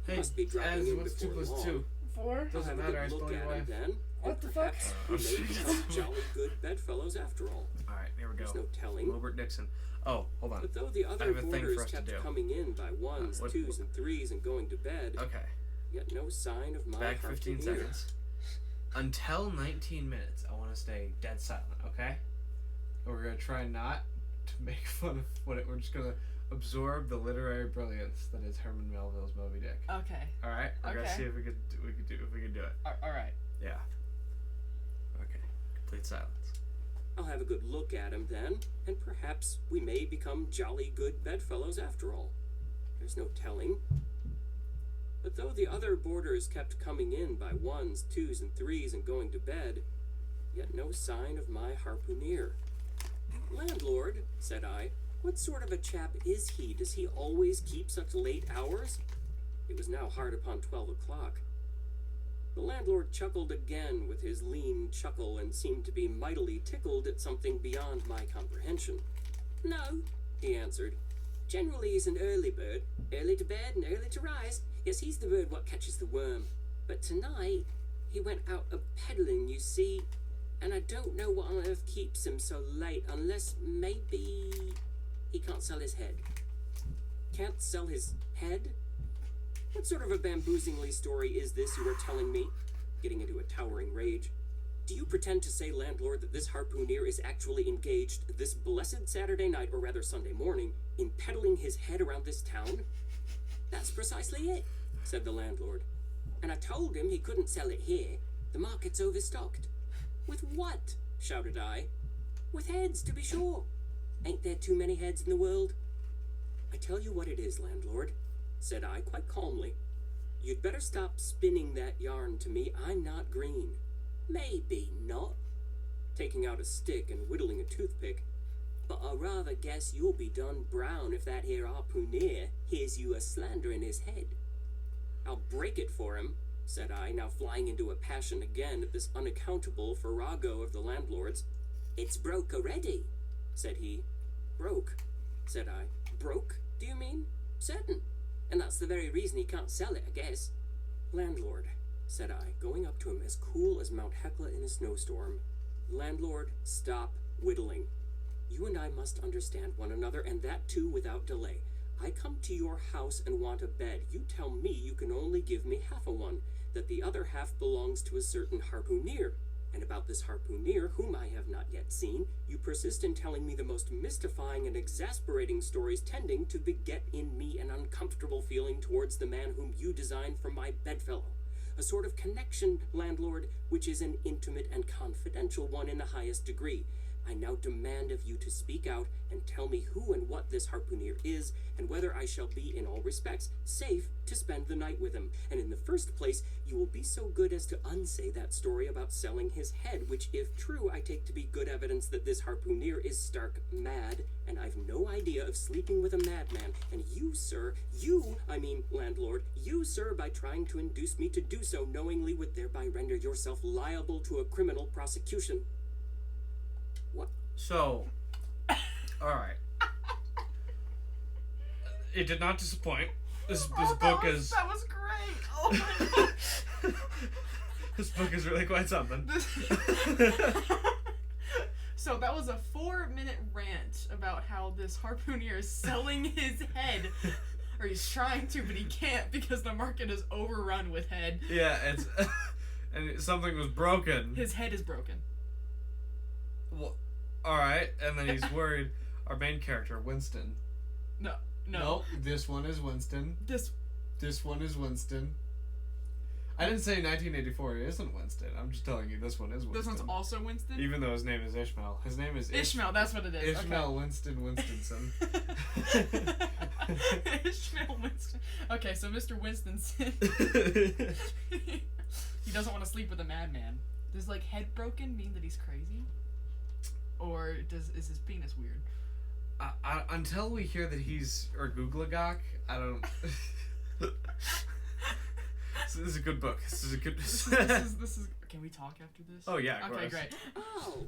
Hey, must be dropping in what's 2 before plus long. 2? 4? Doesn't Have a matter, I good spell look your at him wife. then. What the fuck? Perhaps we may become jolly good bedfellows after all. Alright, here we go. There's no telling. Wilbert Dixon. Oh, hold on. But though the I other have a thing for boarders us to kept do. coming in by ones, what- twos, and threes and going to bed, Okay. yet no sign of my Back 15 harpooner. seconds. Until 19 minutes, I want to stay dead silent, okay? We're going to try not to make fun of what we're just going to absorb the literary brilliance that is Herman Melville's Moby Dick. Okay. All right? We're going to Okay. see if we could do it. All right. Yeah. Okay. Complete silence. I'll have a good look at him then, and perhaps we may become jolly good bedfellows after all. There's no telling. But though the other boarders kept coming in by ones, twos, and threes and going to bed, yet no sign of my harpooner. Landlord, said I, what sort of a chap is he? Does he always keep such late hours? It was now hard upon 12 o'clock. The landlord chuckled again with his lean chuckle and seemed to be mightily tickled at something beyond my comprehension. No, he answered. Generally he's an early bird, early to bed and early to rise. Yes, he's the bird what catches the worm. But tonight he went out a-peddling, you see, and I don't know what on earth keeps him so late, unless maybe he can't sell his head. Can't sell his head? What sort of a bamboozingly story is this you are telling me? Getting into a towering rage. Do you pretend to say, landlord, that this harpooner is actually engaged this blessed Saturday night, or rather Sunday morning, in peddling his head around this town? That's precisely it, said the landlord. And I told him he couldn't sell it here. The market's overstocked. With what? Shouted I. With heads, to be sure. Ain't there too many heads in the world? I tell you what it is, landlord, said I quite calmly. You'd better stop spinning that yarn to me. I'm not green. Maybe not. Taking out a stick and whittling a toothpick. But I rather guess you'll be done brown if that here harpooner hears you a-slandering his head. I'll break it for him, said I, now flying into a passion again at this unaccountable farrago of the landlord's. It's broke already, said he. Broke, said I. Broke, do you mean? Certain. And that's the very reason he can't sell it, I guess. Landlord, said I, going up to him as cool as Mount Hecla in a snowstorm. Landlord, stop whittling. You and I must understand one another, and that too without delay. I come to your house and want a bed. You tell me you can only give me half a one, that the other half belongs to a certain harpooner. And about this harpooner, whom I have not yet seen, you persist in telling me the most mystifying and exasperating stories, tending to beget in me an uncomfortable feeling towards the man whom you designed for my bedfellow. A sort of connection, landlord, which is an intimate and confidential one in the highest degree. I now demand of you to speak out and tell me who and what this harpooner is, and whether I shall be, in all respects, safe to spend the night with him. And in the first place, you will be so good as to unsay that story about selling his head, which, if true, I take to be good evidence that this harpooner is stark mad, and I've no idea of sleeping with a madman. And you, sir, landlord, you, sir, by trying to induce me to do so knowingly, would thereby render yourself liable to a criminal prosecution. What? So, alright. It did not disappoint. This book is... That was great! Oh my god! This book is really quite something. So that was a 4-minute rant about how this harpooner is selling his head. Or he's trying to, but he can't because the market is overrun with head. Yeah, it's... and something was broken. His head is broken. Well, alright, and then he's worried. Our main character, Winston. No. Nope, this one is Winston. This one is Winston. I didn't say 1984 isn't Winston. I'm just telling you this one is Winston. This one's also Winston? Even though his name is Ishmael. His name is Ishmael, that's what it is. Ishmael okay. Winston Winstonson. Ishmael Winston. Okay, so Mr. Winstonson. He doesn't want to sleep with a madman. Does, head broken mean that he's crazy? Or is his penis weird? Until we hear that he's Ergooglagock, I don't... So this is a good book. This is a good... This is... Can we talk after this? Oh, yeah, of Okay, course. great. Oh,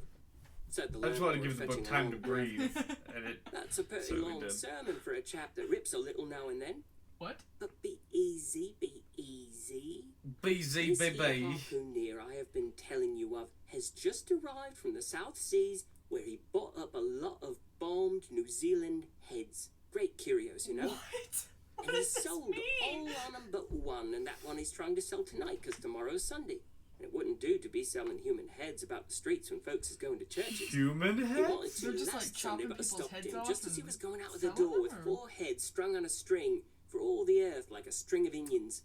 said the I just want to landlord, give the book fetching a time long to breath. breathe. And it That's a pretty certainly long did. sermon for a chap that rips a little now and then. What? But be easy, be easy, This here baby. harpooner I have been telling you of has just arrived from the South Seas, where he bought up a lot of bombed New Zealand heads. Great curios, you know? What? What And he does this sold all mean? on them but one, and that one he's trying to sell tonight because tomorrow's Sunday. And it wouldn't do to be selling human heads about the streets when folks is going to churches. Human He heads? wanted to They're just, last like, Sunday, chopping but I people's stopped heads him off just as he and was going out of the selling door them, with or- 4 heads strung on a string for all the earth like a string of onions.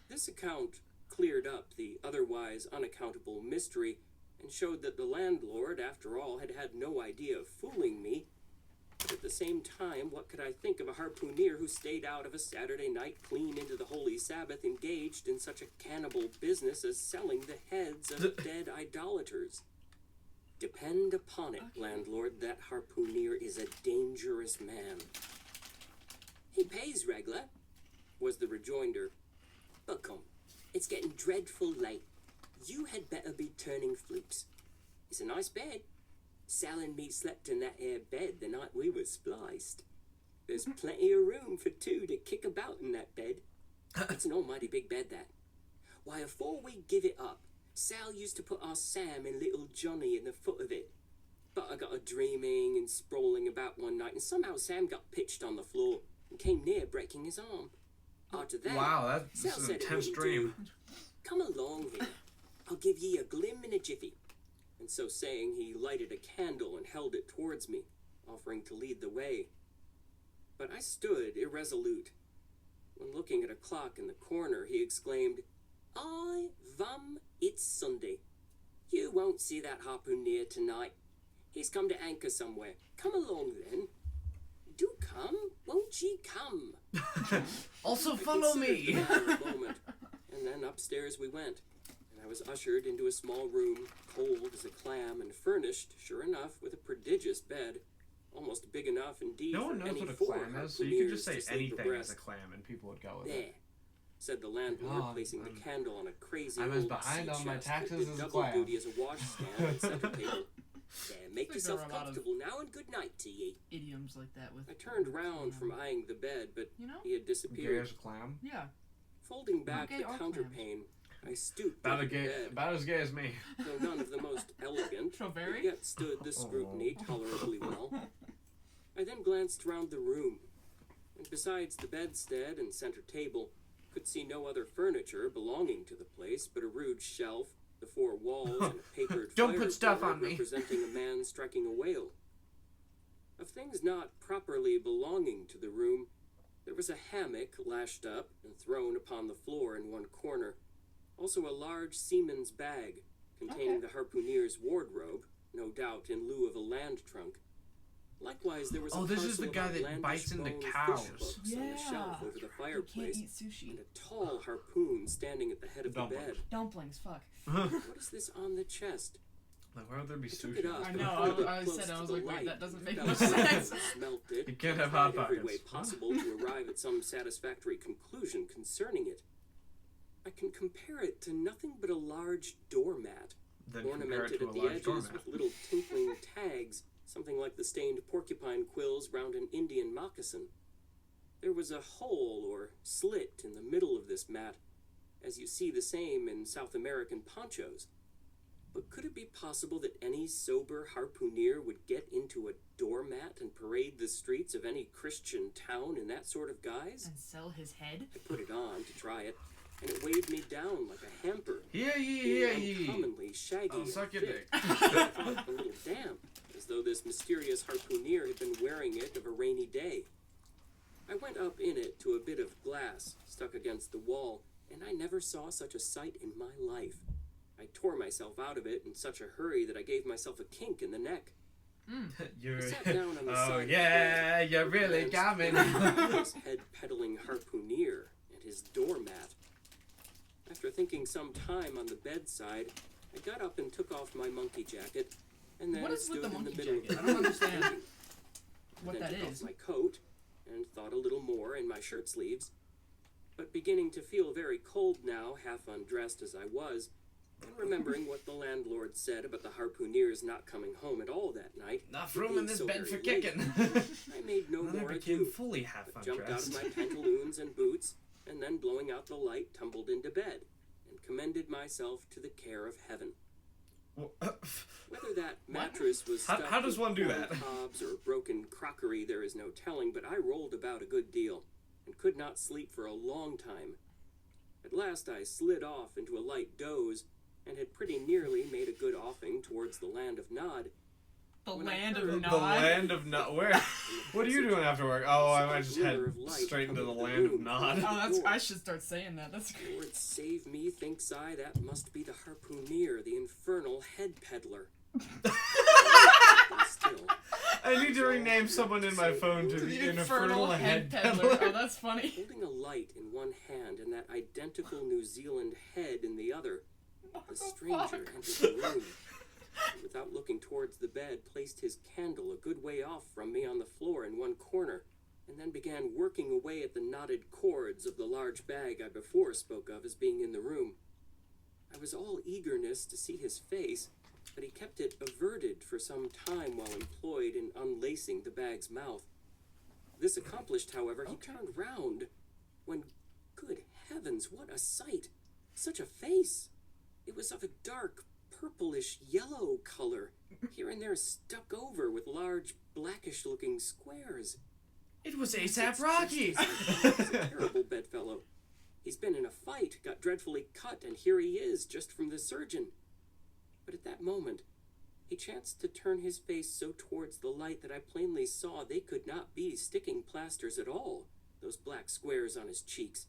This account cleared up the otherwise unaccountable mystery and showed that the landlord, after all, had had no idea of fooling me. But at the same time, what could I think of a harpooner who stayed out of a Saturday night clean into the Holy Sabbath engaged in such a cannibal business as selling the heads of dead idolaters? Depend upon it, landlord, that harpooner is a dangerous man. He pays regular, was the rejoinder. But come, it's getting dreadful late. You had better be turning flukes. It's a nice bed. Sal and me slept in that air bed the night we was spliced. There's plenty of room for 2 to kick about in that bed. It's an almighty big bed, that. Why, afore we give it up, Sal used to put our Sam and little Johnny in the foot of it. But I got a dreaming and sprawling about one night, and somehow Sam got pitched on the floor and came near breaking his arm. After that, Wow, that's Sal an said it intense wouldn't dream. do. Come along here. I'll give ye a glim in a jiffy. And so saying, he lighted a candle and held it towards me, offering to lead the way. But I stood irresolute. When looking at a clock in the corner, he exclaimed, "I vum, it's Sunday. You won't see that harpooner tonight. He's come to anchor somewhere. Come along then. Do come, won't ye come?" Also I follow considered me. the matter a moment, and then upstairs we went, and I was ushered into a small room, cold as a clam, and furnished, sure enough, with a prodigious bed, almost big enough indeed No one for knows any what a 4 clam is, so you could just say harpooneers to sleep anything as abreast. a clam and people would go with There, it. said the landlord, Oh, placing I'm- the candle on a crazy I'm as old behind sea on my chest taxes that did as a double clam. duty as a washstand and center table. There, make Like yourself there are a lot of- comfortable now, and good night to ye. Idioms like that with. I turned round from eyeing the bed, but You know? he had Gay disappeared. as a clam? Yeah. Folding back gay the or counterpane, I stooped About, over the bed, about as gay as me. though none of the most elegant, So but very. yet stood the scrutiny tolerably well. I then glanced round the room, and besides the bedstead and center table, could see no other furniture belonging to the place but a rude shelf, the 4 walls, and a papered Don't put stuff fireboard on me. representing a man striking a whale. Of things not properly belonging to the room, there was a hammock lashed up and thrown upon the floor in one corner. Also a large seaman's bag containing the harpooner's wardrobe, no doubt in lieu of a land trunk. Likewise, there was a Oh, this is parcel the of guy that outlandish bites into bone cows. fish books on the shelf over the You can't fireplace, eat sushi. and a tall harpoon standing at the head of the Dumplings. bed. Dumplings, fuck. What is this on the chest? Like, why would there be I took sushi? it up I and know, held it I close said, I to was the like, wait, light. that doesn't make Felt no it, sense. Smelt it. You can't and have tried hot every way pockets. possible to arrive at some satisfactory conclusion concerning it. I can compare it to nothing but a large doormat, Then compare it ornamented to a at the large edges doormat. with little tinkling tags, something like the stained porcupine quills round an Indian moccasin. There was a hole or slit in the middle of this mat, as you see the same in South American ponchos. But could it be possible that any sober harpooner would get into a doormat and parade the streets of any Christian town in that sort of guise? And sell his head? I put it on to try it, and it weighed me down like a hamper. Hear ye, Being hear ye. uncommonly shaggy I'll and suck your thick, dick. I felt a little damp, as though this mysterious harpooner had been wearing it of a rainy day. I went up in it to a bit of glass stuck against the wall, and I never saw such a sight in my life. I tore myself out of it in such a hurry that I gave myself a kink in the neck. You're... I sat down on the Oh side yeah, of the you bed, really and got me. his head-pedaling harpooner and his doormat. After thinking some time on the bedside, I got up and took off my monkey jacket, and then What is stood with the in the monkey middle jacket? of I don't understand thinking. what then that took is. off my coat and thought a little more in my shirt sleeves, but beginning to feel very cold now, half undressed as I was, and remembering what the landlord said about the harpooneers not coming home at all that night, Enough it room in being this so bed for very late, kicking. I made no Then I more became ado, fully half but jumped out of undressed. my pantaloons and boots, and then blowing out the light, tumbled into bed, and commended myself to the care of heaven. Whether that mattress was stuffed how does one do with that? cobs or broken crockery, there is no telling, but I rolled about a good deal, and could not sleep for a long time. At last I slid off into a light doze, and had pretty nearly made a good offing towards the land of Nod. The When I land of heard Nod. The land of Nod. Where? What are you doing after work? Oh, I might just head Glimmer of light straight into the coming land of room Nod. through Oh, the that's. door. I should start saying that. That's great. Lord save me, thinks I, that must be the harpooneer, the infernal head peddler. Still, I need to rename someone in my phone to the Infernal Head Peddler. Oh, that's funny. holding a light in one hand and that identical New Zealand head in the other, the stranger entered the room. And without looking towards the bed, placed his candle a good way off from me on the floor in one corner, and then began working away at the knotted cords of the large bag I before spoke of as being in the room. I was all eagerness to see his face, but he kept it averted for some time while employed in unlacing the bag's mouth. This accomplished, however, he turned round, when, good heavens, what a sight! Such a face! It was of a dark, purplish yellow color, here and there stuck over with large, blackish-looking squares. It was ASAP Rocky! He's a terrible bedfellow. He's been in a fight, got dreadfully cut, and here he is, just from the surgeon. But at that moment, he chanced to turn his face so towards the light that I plainly saw they could not be sticking plasters at all, those black squares on his cheeks.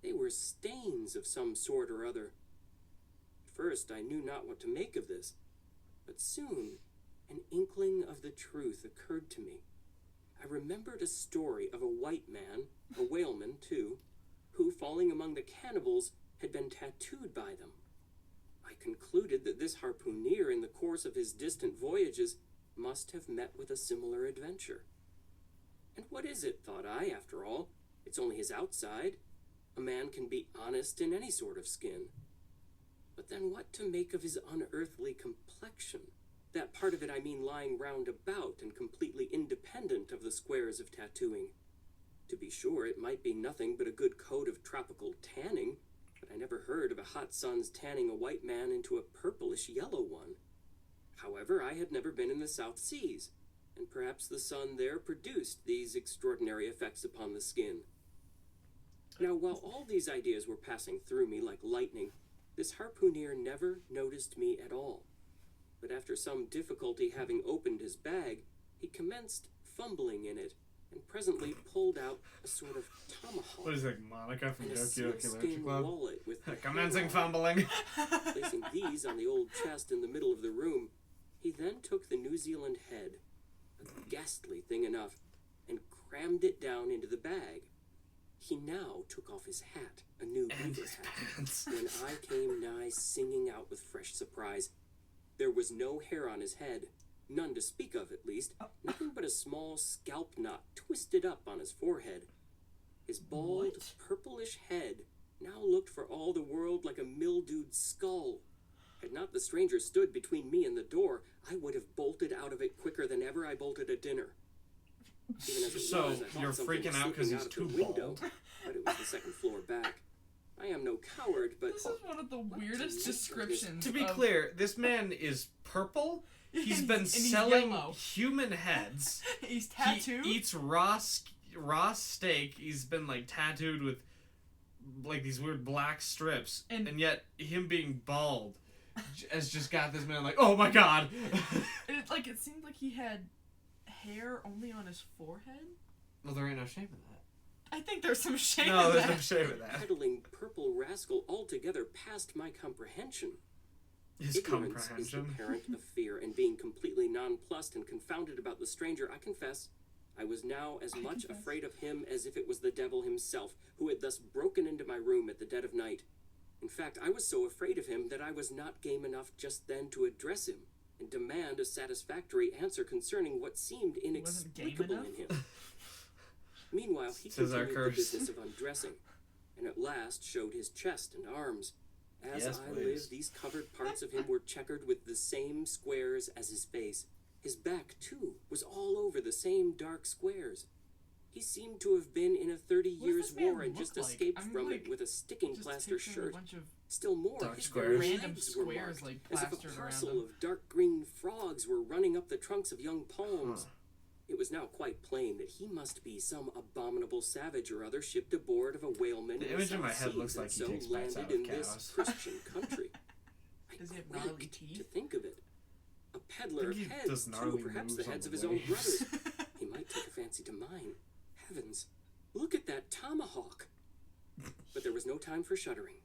They were stains of some sort or other. At first I knew not what to make of this, but soon an inkling of the truth occurred to me. I remembered a story of a white man, a whaleman too, who, falling among the cannibals, had been tattooed by them. I concluded that this harpooneer, in the course of his distant voyages, must have met with a similar adventure. And what is it, thought I, after all? It's only his outside. A man can be honest in any sort of skin. But then what to make of his unearthly complexion? That part of it, I mean, lying round about and completely independent of the squares of tattooing. To be sure, it might be nothing but a good coat of tropical tanning, but I never heard of a hot sun's tanning a white man into a purplish yellow one. However, I had never been in the South Seas, and perhaps the sun there produced these extraordinary effects upon the skin. Now, while all these ideas were passing through me like lightning, this harpooneer never noticed me at all. But after some difficulty having opened his bag, he commenced fumbling in it, and presently pulled out a sort of tomahawk. What is it, Monica from and a Doki Doki sealskin Literature Club? wallet with the Commencing handle on it. fumbling. Placing these on the old chest in the middle of the room, he then took the New Zealand head, a ghastly thing enough, and crammed it down into the bag. He now took off his hat, a new And beaver his hat, pants. when I came nigh singing out with fresh surprise. There was no hair on his head, none to speak of at least, nothing but a small scalp knot twisted up on his forehead. His bald, What? purplish head now looked for all the world like a mildewed skull. Had not the stranger stood between me and the door, I would have bolted out of it quicker than ever I bolted a dinner. Even as it So, was, I thought you're something freaking was out 'cause slipping he's out of too the window, bald? but it was the second floor back. I am no coward, but This is one of the weirdest to descriptions. To be of- clear, this man is purple. He's been And he's selling yellow. human heads. He's tattooed. He eats raw steak. He's been like tattooed with like these weird black strips, And- and yet him being bald has just got this man like, oh my god. It seemed like he had hair only on his forehead. Well, there ain't no shame in that. I think there's some shame No, in there's that. no shame in that. peddling purple rascal altogether past my comprehension. His Ignorance is the comprehension. parent of fear, and being completely nonplussed and confounded about the stranger, I confess, I was now as much confess. afraid of him as if it was the devil himself, who had thus broken into my room at the dead of night. In fact, I was so afraid of him that I was not game enough just then to address him and demand a satisfactory answer concerning what seemed wasn't game inexplicable enough? in him. Meanwhile, he Says our continued the curse. business of undressing, and at last showed his chest and arms. As Yes, I please. live, these covered parts of him were checkered with the same squares as his face. His back, too, was all over the same dark squares. He seemed to have been in a 30 What years does this man war and look just like? escaped I'm, from like, it with a sticking Just plaster picturing shirt. a bunch of Still more, Dark his squares. very random legs were squares, marked, like, as if plastered a around parcel them. of dark green frogs were running up the trunks of young palms. Huh. It was now quite plain that he must be some abominable savage or other shipped aboard of a whaleman The in image the in my South head Seas looks and like he so takes bites landed out of in this cows. Christian country. I Does he have gnarly quaked teeth? to think of it. A peddler I of think he heads, does too, gnarly perhaps the moves on heads the of his own waves. brothers. He might take a fancy to mine. Heavens, look at that tomahawk! But there was no time for shuddering.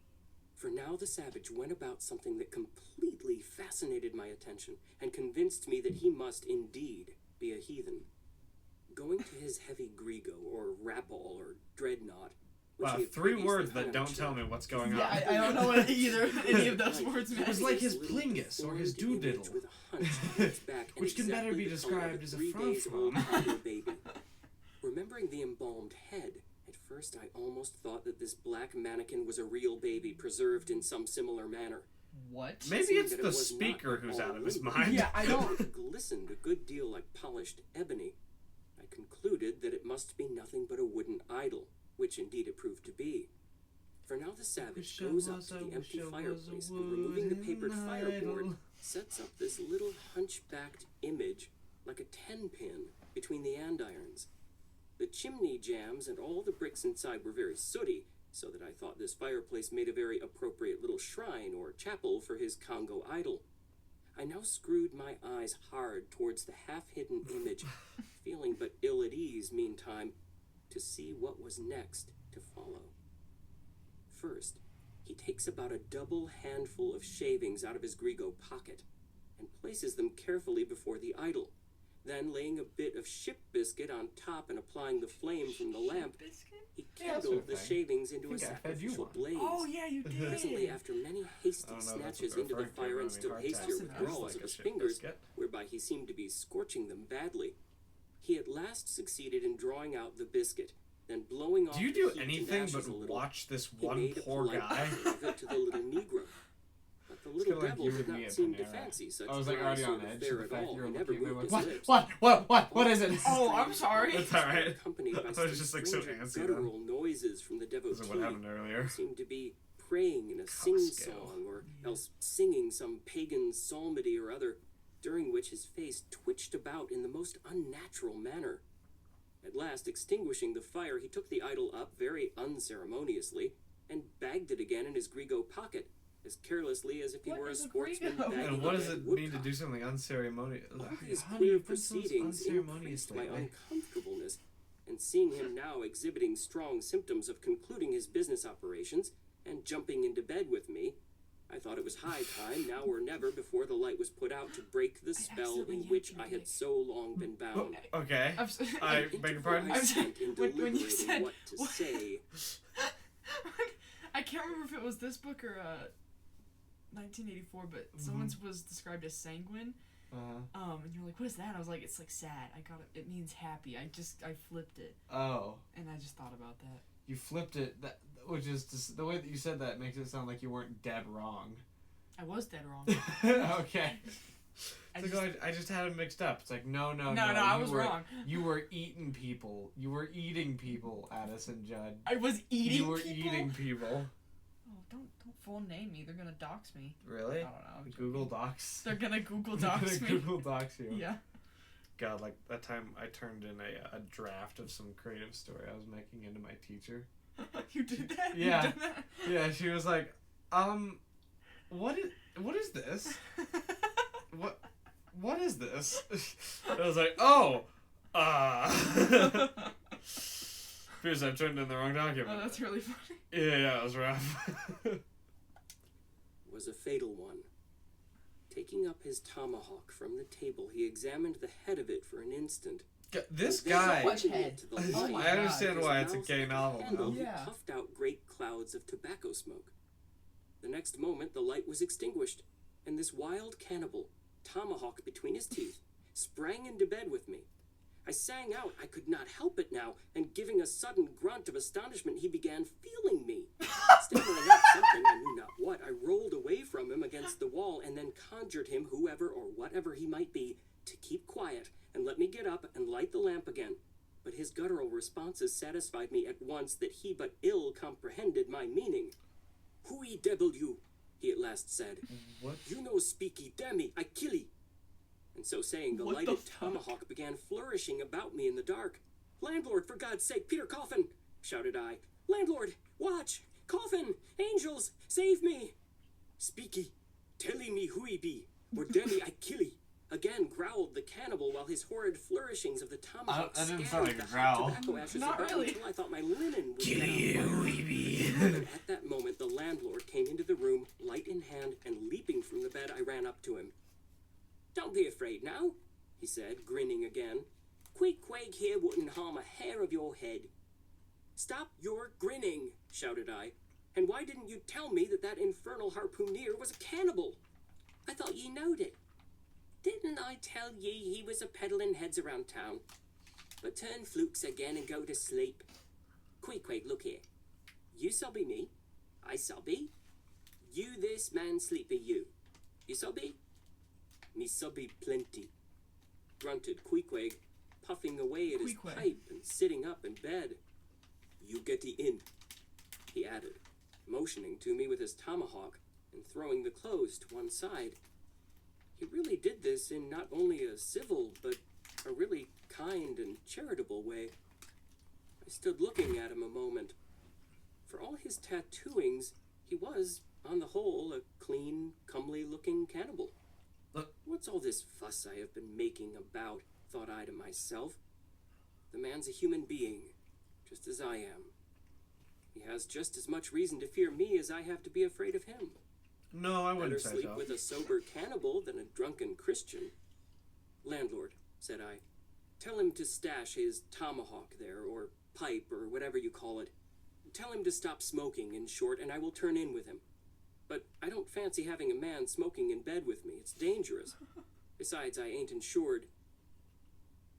For now the savage went about something that completely fascinated my attention and convinced me that he must indeed be a heathen. Going to his heavy grego, or rapal, or dreadnought, which Wow, he had 3 previously words hung that on a don't tell chair, me what's going on. Yeah, I don't know what either any of those words It meant. was like his This little plingus or his deformed image doodiddle. with a hunch on its back and Which can better exactly be the color of described as a 3 days old frou-frou. toddler baby. Remembering the embalmed head, at first I almost thought that this black mannequin was a real baby preserved in some similar manner. What? Maybe Seeing it's that it the was not speaker who's all out of his limber, mind. Yeah, I don't. It glistened a good deal like polished ebony. I concluded that it must be nothing but a wooden idol, which indeed it proved to be. For now the savage Wish I goes up was to a- the wish empty I was a fireplace and, removing the papered wooden fireboard, idol. sets up this little hunchbacked image like a 10-pin between the andirons. The chimney jambs and all the bricks inside were very sooty, so that I thought this fireplace made a very appropriate little shrine or chapel for his Congo idol. I now screwed my eyes hard towards the half-hidden image, feeling but ill at ease, meantime, to see what was next to follow. First, he takes about a double handful of shavings out of his grego pocket and places them carefully before the idol. Then, laying a bit of ship biscuit on top and applying the flame from the lamp, he Yeah, that sort kindled of the thing. shavings into a I think I fed you sacrificial one. blaze. Oh yeah, you did. Presently, after many hasty I don't know if that's snatches what into they're the referring fire to, and but still I mean, hastier hard task. withdrawals Like of a his ship fingers, biscuit. whereby he seemed to be scorching them badly, he at last succeeded in drawing out the biscuit, then blowing off Do you the do heat and anything ashes but a little, watch this he one made a poor polite guy? offer of it to the little Negro. But the It's little kinda like devil you did and me not at seem to Panera. fancy such I was like dry already sort on of edge fare to the at fact all. you were He never looking at me moved like, his what? lips. What is it? Oh, I'm sorry. It's alright. Accompanied by I was some just, like, so strange antsy then. guttural noises from the This devotee. is what happened earlier. Who seemed to be praying in a sing-song, or else singing some pagan psalmody or other, during which his face twitched about in the most unnatural manner. At last, extinguishing the fire, he took the idol up very unceremoniously and bagged it again in his grego pocket, as carelessly as if he What were a is a sportsman grego? bagging And what a does dead it mean to woodcock. do something unceremonious? All these Honey, queer you've been so proceedings unceremonious increased my lately. uncomfortableness, and seeing him now exhibiting strong symptoms of concluding his business operations and jumping into bed with me, I thought it was high time, now or never, before the light was put out, to break the spell accidentally in yanked which my I had dick. so long been bound. Okay. I'm s- I An beg your interval pardon? I I'm spent in when you deliberating said- what to what- say. I can't remember if it was this book or 1984, but someone's was described as sanguine. And you're like, what is that? I was like, it's like sad. I got it. It means happy. I flipped it, Oh, and I just thought about that. you flipped it. That, which is just, the way that you said that makes it sound like you weren't dead wrong. I was dead wrong. Okay. I It's just, like, I just had it mixed up. It's like, no, no, I you was were, wrong. You were eating people. You were eating people, Addison Judd. I was eating You were people? eating people. Oh, don't full name me. They're gonna dox me. Really? I don't know. I'm Google joking. Docs. They're gonna Google They're dox gonna me. Google Docs you. Yeah. God, like that time I turned in a draft of some creative story I was making into my teacher. You did that? Yeah. You did that? Yeah, she was like, what is this? What is this? I was like, because I turned in the wrong document. Oh, that's really funny. Yeah, it was rough. Was a fatal one. Taking up his tomahawk from the table, he examined the head of it for an instant. This Then guy, What holding head? it to the Oh light, my I understand his why it's a mouth gay like novel candle, now. he Yeah. puffed out great clouds of tobacco smoke. The next moment, the light was extinguished, and this wild cannibal, tomahawk between his teeth, sprang into bed with me. I sang out, I could not help it now, and giving a sudden grunt of astonishment, he began feeling me. Stammering out something, I knew not what, I rolled away from him against the wall, and then conjured him, whoever or whatever he might be, to keep quiet, and let me get up and light the lamp again. But his guttural responses satisfied me at once that he but ill comprehended my meaning. "Hui devil you," he at last said. What? "You no speaky dammy, I killy." And so saying, the What the lighted fuck? tomahawk began flourishing about me in the dark. "Landlord, for God's sake, Peter Coffin!" shouted I. "Landlord, watch! Coffin! Angels, save me!" "Speaky, telly me who he be, or demmy I killy," again growled the cannibal while his horrid flourishings of the tomahawk that didn't sound scattered like a the hot growl. tobacco ashes Not about really. until I thought my linen was Kill down. you, Weeby. And at that moment, the landlord came into the room, light in hand, and leaping from the bed, I ran up to him. "Don't be afraid now," he said, grinning again. "Queequeg here wouldn't harm a hair of your head." "Stop your grinning," shouted I. "And why didn't you tell me that that infernal harpooneer was a cannibal? I thought ye knowed it. Didn't I tell ye he was a peddling heads around town? But turn flukes again and go to sleep. Queequeg, look here. You shall be me. I shall be. You this man sleepy you. You shall be. Me shall be plenty," grunted Queequeg, puffing away at his Queequeg. pipe and sitting up in bed. "You get the in," he added, motioning to me with his tomahawk and throwing the clothes to one side. He really did this in not only a civil, but a really kind and charitable way. I stood looking at him a moment. For all his tattooings, he was, on the whole, a clean, comely-looking cannibal. What's all this fuss I have been making about, thought I to myself. The man's a human being, just as I am. He has just as much reason to fear me as I have to be afraid of him. No, I Better wouldn't say sleep so. with a sober cannibal than a drunken Christian. "Landlord," said I, "tell him to stash his tomahawk there, or pipe, or whatever you call it. Tell him to stop smoking, in short, and I will turn in with him. But I don't fancy having a man smoking in bed with me. It's dangerous. Besides, I ain't insured."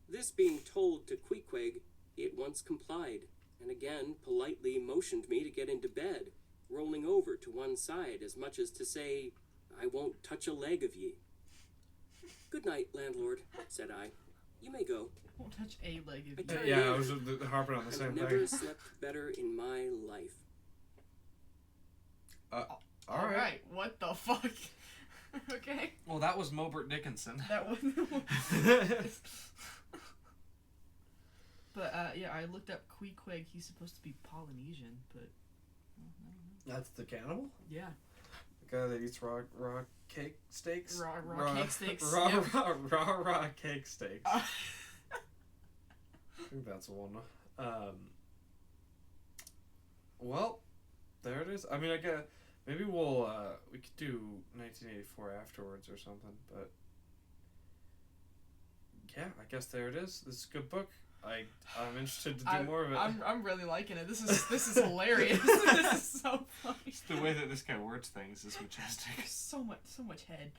This being told to Queequeg, he at once complied, and again politely motioned me to get into bed, rolling over to one side as much as to say, "I won't touch a leg of ye." "Good night, landlord," said I. "You may go." Won't touch a leg of I you. turned Yeah, I in. was harping on the I've same never thing. slept better in my life. All right. What the fuck? Okay. Well, that was Mobert Dickinson. That was. But yeah, I looked up Queequeg. He's supposed to be Polynesian, but That's the cannibal? yeah. The guy that eats raw cake steaks? Raw cake steaks, Raw, yep. raw cake steaks. Uh, I think that's one. Well, there it is. I mean, I guess maybe we could do 1984 afterwards or something. But yeah, I guess there it is. This is a good book. I'm interested to do more of it. I'm really liking it. This is hilarious. This is so funny. The way that this guy words things is majestic. So much head.